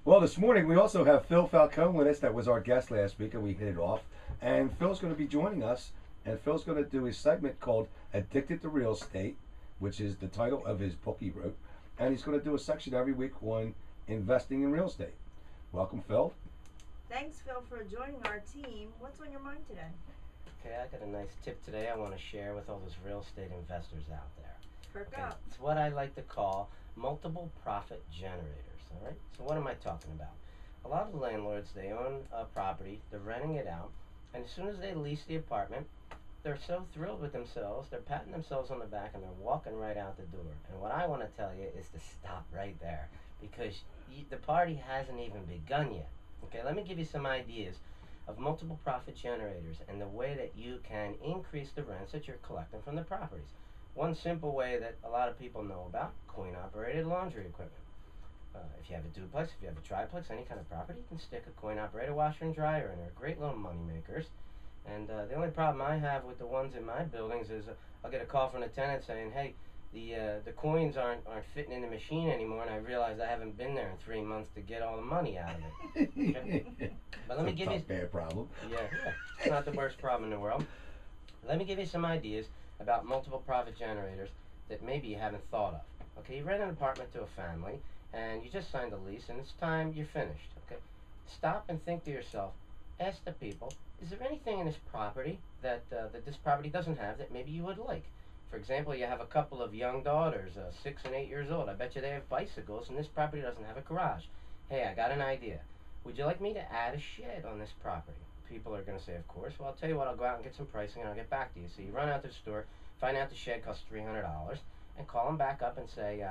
Well, this morning we also have Phil Falcone with us. That was our guest last week, and we hit it off. And Phil's going to be joining us, and Phil's going to do his segment called Addicted to Real Estate, which is the title of his book he wrote. And he's going to do a section every week on investing in real estate. Welcome, Phil. Thanks, Phil, for joining our team. What's on your mind today? Okay, I got a nice tip today I want to share with all those real estate investors out there. Perk Okay, up. it's what I like to call multiple profit generators. All right. So what am I talking about? A lot of landlords, they own a property, they're renting it out, and as soon as they lease the apartment, they're so thrilled with themselves, they're patting themselves on the back and they're walking right out the door. And what I want to tell you is to stop right there because the party hasn't even begun yet. Okay, let me give you some ideas of multiple profit generators and the way that you can increase the rents that you're collecting from the properties. One simple way that a lot of people know about, coin operated laundry equipment. If you have a duplex, if you have a triplex, any kind of property, you can stick a coin operated washer and dryer in there. Great little money makers. And the only problem I have with the ones in my buildings is I'll get a call from the tenant saying, hey, the coins aren't fitting in the machine anymore, and I realize I haven't been there in 3 months to get all the money out of it. Okay? But let me give you bad problem. Yeah, it's not the worst problem in the world. Let me give you some ideas about multiple profit generators that maybe you haven't thought of. Okay, you rent an apartment to a family, and you just signed a lease, and it's time you're finished. Okay, stop and think to yourself. Ask the people: is there anything in this property that this property doesn't have that maybe you would like? For example, you have a couple of young daughters, 6 and 8 years old. I bet you they have bicycles, and this property doesn't have a garage. Hey, I got an idea. Would you like me to add a shed on this property? People are going to say, of course. Well, I'll tell you what, I'll go out and get some pricing and I'll get back to you. So you run out to the store, find out the shed costs $300, and call them back up and say,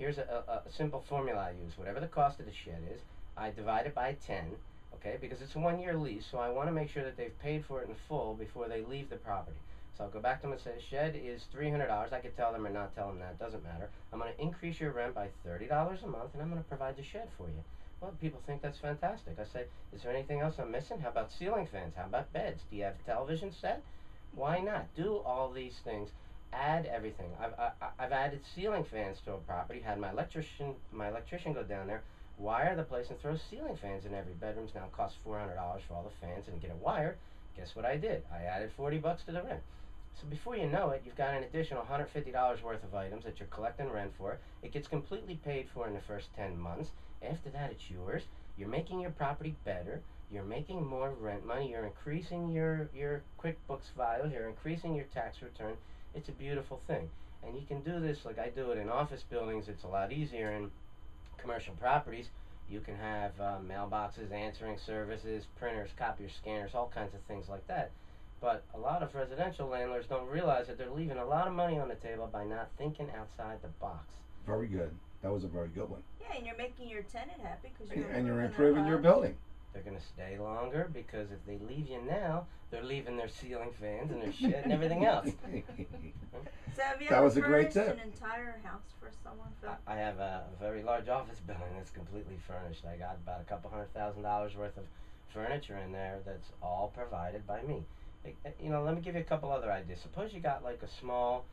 here's a simple formula I use. Whatever the cost of the shed is, I divide it by 10, okay, because it's a 1-year lease, so I want to make sure that they've paid for it in full before they leave the property. So I'll go back to them and say, the shed is $300. I could tell them or not tell them that, doesn't matter. I'm going to increase your rent by $30 a month, and I'm going to provide the shed for you. Well, people think that's fantastic. I say, is there anything else I'm missing? How about ceiling fans? How about beds? Do you have a television set? Why not? Do all these things. Add everything. I've added ceiling fans to a property. Had my electrician go down there, wire the place, and throw ceiling fans in every bedroom. Now it costs $400 for all the fans and get it wired. Guess what I did? I added $40 to the rent. So before you know it, you've got an additional $150 worth of items that you're collecting rent for. It gets completely paid for in the first 10 months. After that, it's yours. You're making your property better. You're making more rent money. You're increasing your QuickBooks files. You're increasing your tax return. It's a beautiful thing. And you can do this like I do it in office buildings. It's a lot easier in commercial properties. You can have mailboxes, answering services, printers, copiers, scanners, all kinds of things like that. But a lot of residential landlords don't realize that they're leaving a lot of money on the table by not thinking outside the box. Very good. That was a very good one. Yeah, and you're making your tenant happy because you're improving your building. They're going to stay longer because if they leave you now, they're leaving their ceiling fans and their shed and everything else. So have you That ever was a great furnished tip. an entire house for someone, Phil? I have a very large office building that's completely furnished. I got about a couple $100,000 worth of furniture in there that's all provided by me. Let me give you a couple other ideas. Suppose you got like a small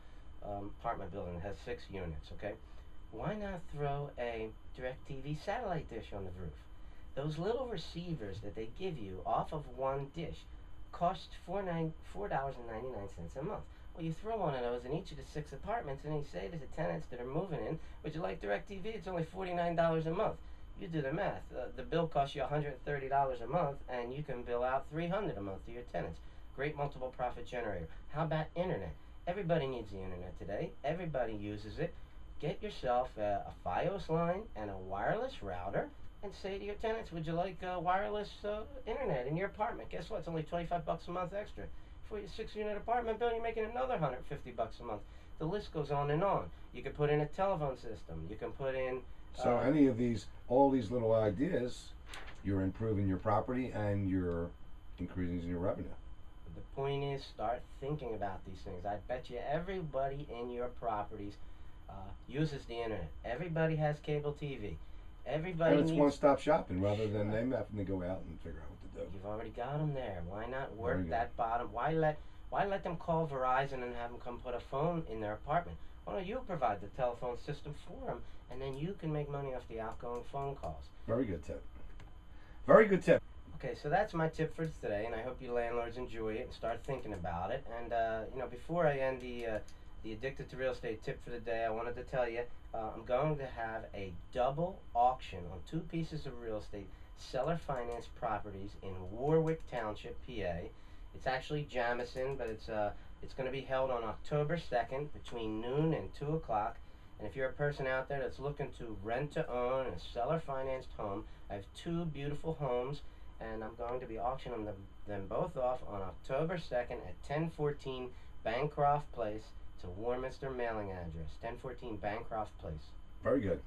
apartment building that has 6 units, okay? Why not throw a DirecTV satellite dish on the roof? Those little receivers that they give you off of one dish cost $4.99 a month. Well, you throw one of those in each of the 6 apartments, and you say to the tenants that are moving in, would you like DirecTV? It's only $49 a month. You do the math. The bill costs you $130 a month, and you can bill out $300 a month to your tenants. Great multiple profit generator. How about internet? Everybody needs the internet today. Everybody uses it. Get yourself a Fios line and a wireless router and say to your tenants, would you like wireless internet in your apartment? Guess what? It's only $25 a month extra. For your 6-unit apartment bill, you're making another $150 a month. The list goes on and on. You can put in a telephone system. You can put in... So all these little ideas, you're improving your property and you're increasing your revenue. The point is, start thinking about these things. I bet you everybody in your properties uses the internet. Everybody has cable TV. Everybody And it's needs... one-stop shopping rather than them having to go out and figure out what to do. You've already got them there. Why not work that bottom? Why let them call Verizon and have them come put a phone in their apartment? Why don't you provide the telephone system for them, and then you can make money off the outgoing phone calls. Very good tip. Very good tip. Okay, so that's my tip for today, and I hope you landlords enjoy it and start thinking about it. And before I end the Addicted to Real Estate tip for the day, I wanted to tell you I'm going to have a double auction on 2 pieces of real estate, seller finance properties in Warwick Township, PA. It's actually Jamison, but it's going to be held on October 2nd between noon and 2 o'clock. And if you're a person out there that's looking to rent to own a seller financed home, I have 2 beautiful homes, and I'm going to be auctioning them both off on October 2nd at 1014 Bancroft Place. It's a Warminster mailing address, 1014 Bancroft Place. Very good.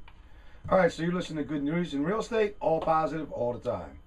All right, so you're listening to Good News in Real Estate, all positive, all the time.